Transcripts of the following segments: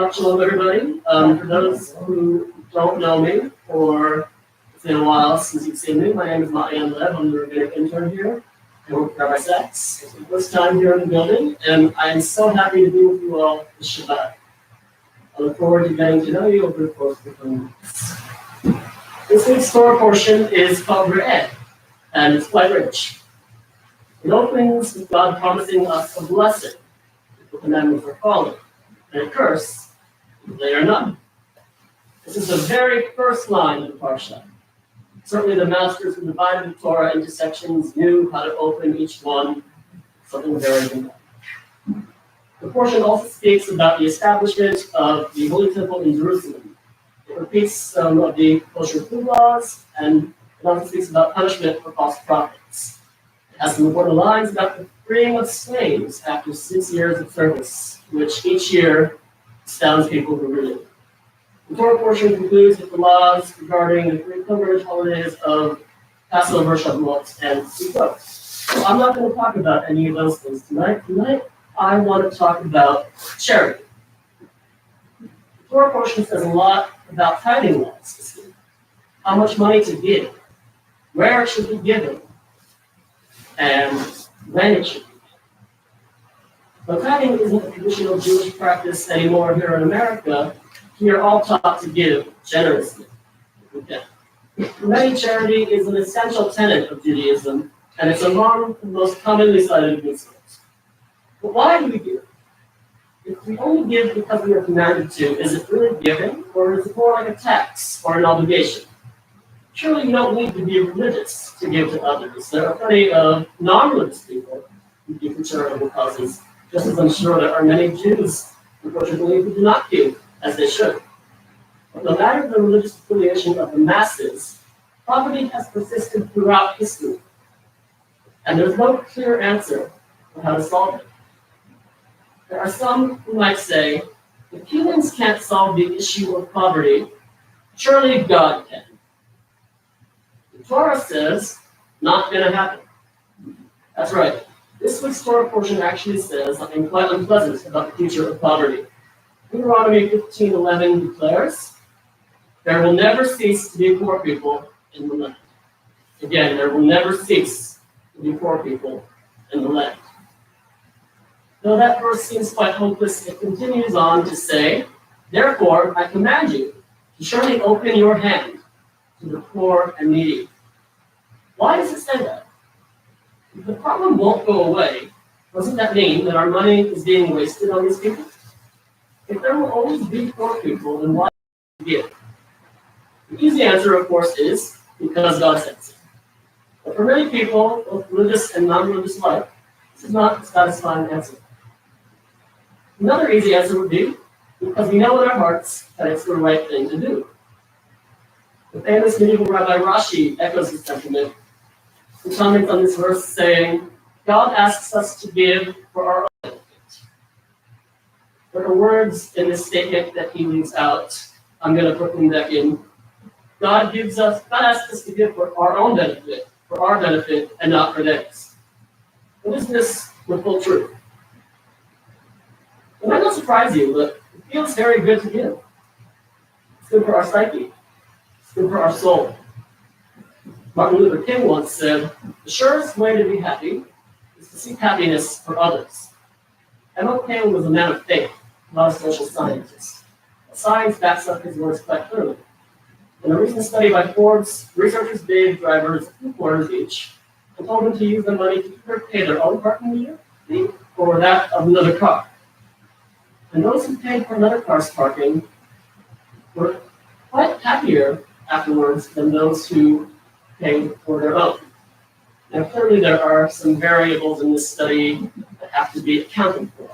Shalom, everybody. For those who don't know me, or it's been a while since you've seen me, my name is Maayan. I'm the rabbinic intern here. I work for Rabbi Sachs. It's my first time here in the building, and I am so happy to be with you all this Shabbat. I look forward to getting to know you over the course of the coming weeks. This week's Torah portion is called Re'eh, and it's quite rich. It opens with God promising us a blessing if the commandments are followed, and a curse if they are not. This is the very first line of the parsha. Certainly the masters who divided the Torah into sections knew how to open each one, something very important. The portion also speaks about the establishment of the Holy Temple in Jerusalem. It repeats some of the kosher food laws, and it also speaks about punishment for false prophets. It has some important lines about the freeing of slaves after 6 years of service, which each year astounds people who read it. The Torah portion concludes with the laws regarding the three pilgrimage holidays of Passover, Shavuot, and Sukkot. So I'm not going to talk about any of those things tonight. Tonight, I want to talk about charity. The Torah portion says a lot about tithing laws this week. How much money to give, where it should be given, and when it should be given. But tithing isn't a traditional Jewish practice anymore here in America. We are all taught to give generously. Okay. For many, charity is an essential tenet of Judaism, and it's among the most commonly cited mitzvahs. But why do we give? If we only give because we are commanded to, is it really giving, or is it more like a tax or an obligation? Surely you don't need to be religious to give to others. There are plenty of non-religious people who give for charitable causes, just as I'm sure there are many Jews, unfortunately, who do not give as they should. But no matter the religious affiliation of the masses, poverty has persisted throughout history. And there's no clear answer on how to solve it. There are some who might say, if humans can't solve the issue of poverty, surely God can. The Torah says, not going to happen. That's right. This week's Torah portion actually says something quite unpleasant about the future of poverty. Deuteronomy 15:11 declares, there will never cease to be poor people in the land. Again, there will never cease to be poor people in the land. Though that verse seems quite hopeless, it continues on to say, therefore, I command you to surely open your hand to the poor and needy. Why does it say that? If the problem won't go away, doesn't that mean that our money is being wasted on these people? If there will always be poor people, then why give? The easy answer, of course, is because God said so. But for many people, both religious and non-religious alike, this is not a satisfying answer. Another easy answer would be because we know in our hearts that it's the right thing to do. The famous medieval Rabbi Rashi echoes this sentiment. He comments on this verse saying, God asks us to give for our own benefit. There are words in this statement that he leaves out. I'm going to put them back in. God asks us to give for our own benefit, and not for theirs. What is this with full truth? It might not surprise you, but it feels very good to give. It's good for our psyche. It's good for our soul. Martin Luther King once said, the surest way to be happy is to seek happiness for others. MLK was a man of faith, not a social scientist. Science backs up his words quite clearly. In a recent study by Forbes, researchers gave drivers $2 each and told them to use the money to either pay their own parking fee or that of another car. And those who paid for another car's parking were quite happier afterwards than those who paid for their own. Now, clearly there are some variables in this study that have to be accounted for.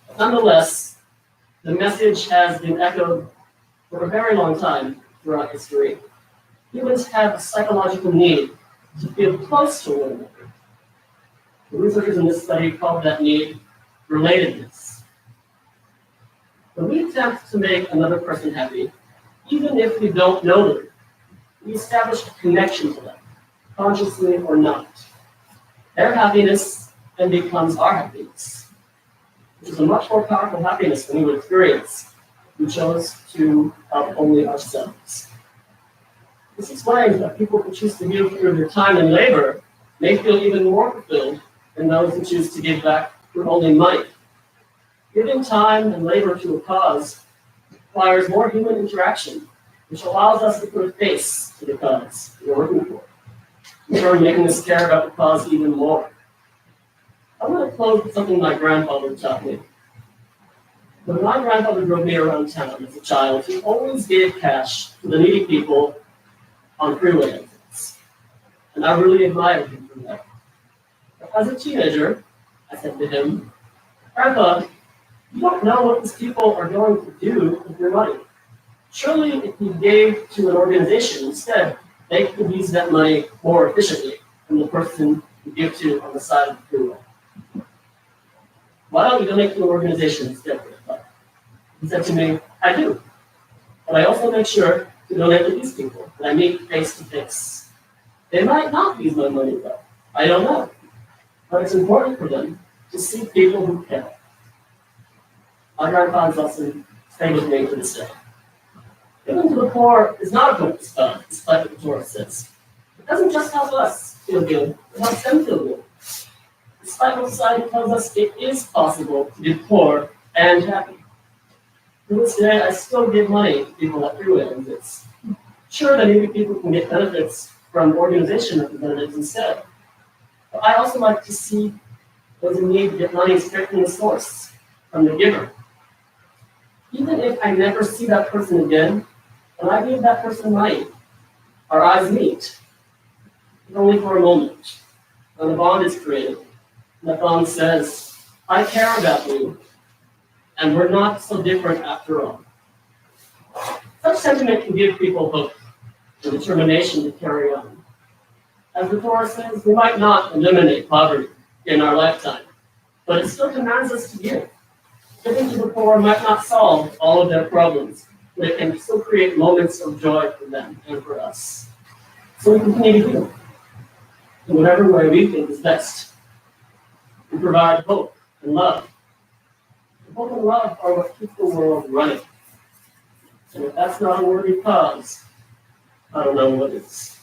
But nonetheless, the message has been echoed for a very long time throughout history. Humans have a psychological need to feel close to one another. The researchers in this study called that need relatedness. When we attempt to make another person happy, even if we don't know them, we establish a connection to them, consciously or not. Their happiness then becomes our happiness, which is a much more powerful happiness than we would experience we chose to help only ourselves. This explains that people who choose to give through their time and labor may feel even more fulfilled than those who choose to give back through only money. Giving time and labor to a cause requires more human interaction, which allows us to put a face to the cause we're working for, in turn making us care about the cause even more. I want to close with something my grandfather taught me. When my grandfather drove me around town as a child, he always gave cash to the needy people on freeway exits. And I really admired him for that. But as a teenager, I said to him, Grandpa, you don't know what these people are going to do with your money. Surely if you gave to an organization instead, they could use that money more efficiently than the person you give to on the side of the freeway. Why don't you donate to an organization instead? He said to me, I do. But I also make sure to donate to these people that I meet face to face. They might not use my money though. I don't know. But it's important for them to see people who care. My grandfather's lesson stayed with me to this day. Giving to the poor is not a pointless cause, despite what the Torah says. It doesn't just help us feel good, it helps them feel good. Despite what society tells us, it is possible to be poor and happy. To this day, I still give money to people at freeway exits. Sure, the needy people can get benefits from organization representatives instead. But I also like to see those in need get money straight from the source, from the giver. Even if I never see that person again, when I give that person money, our eyes meet, but only for a moment. When a bond is created, and that bond says, I care about you, and we're not so different after all. Such sentiment can give people hope and determination to carry on. As the Torah says, we might not eliminate poverty in our lifetime, but it still commands us to give. Giving to the poor might not solve all of their problems, but it can still create moments of joy for them and for us. So we continue to give in whatever way we think is best. We provide hope and love. Hope and love are what keep the world running. And if that's not a worthy cause, I don't know what is.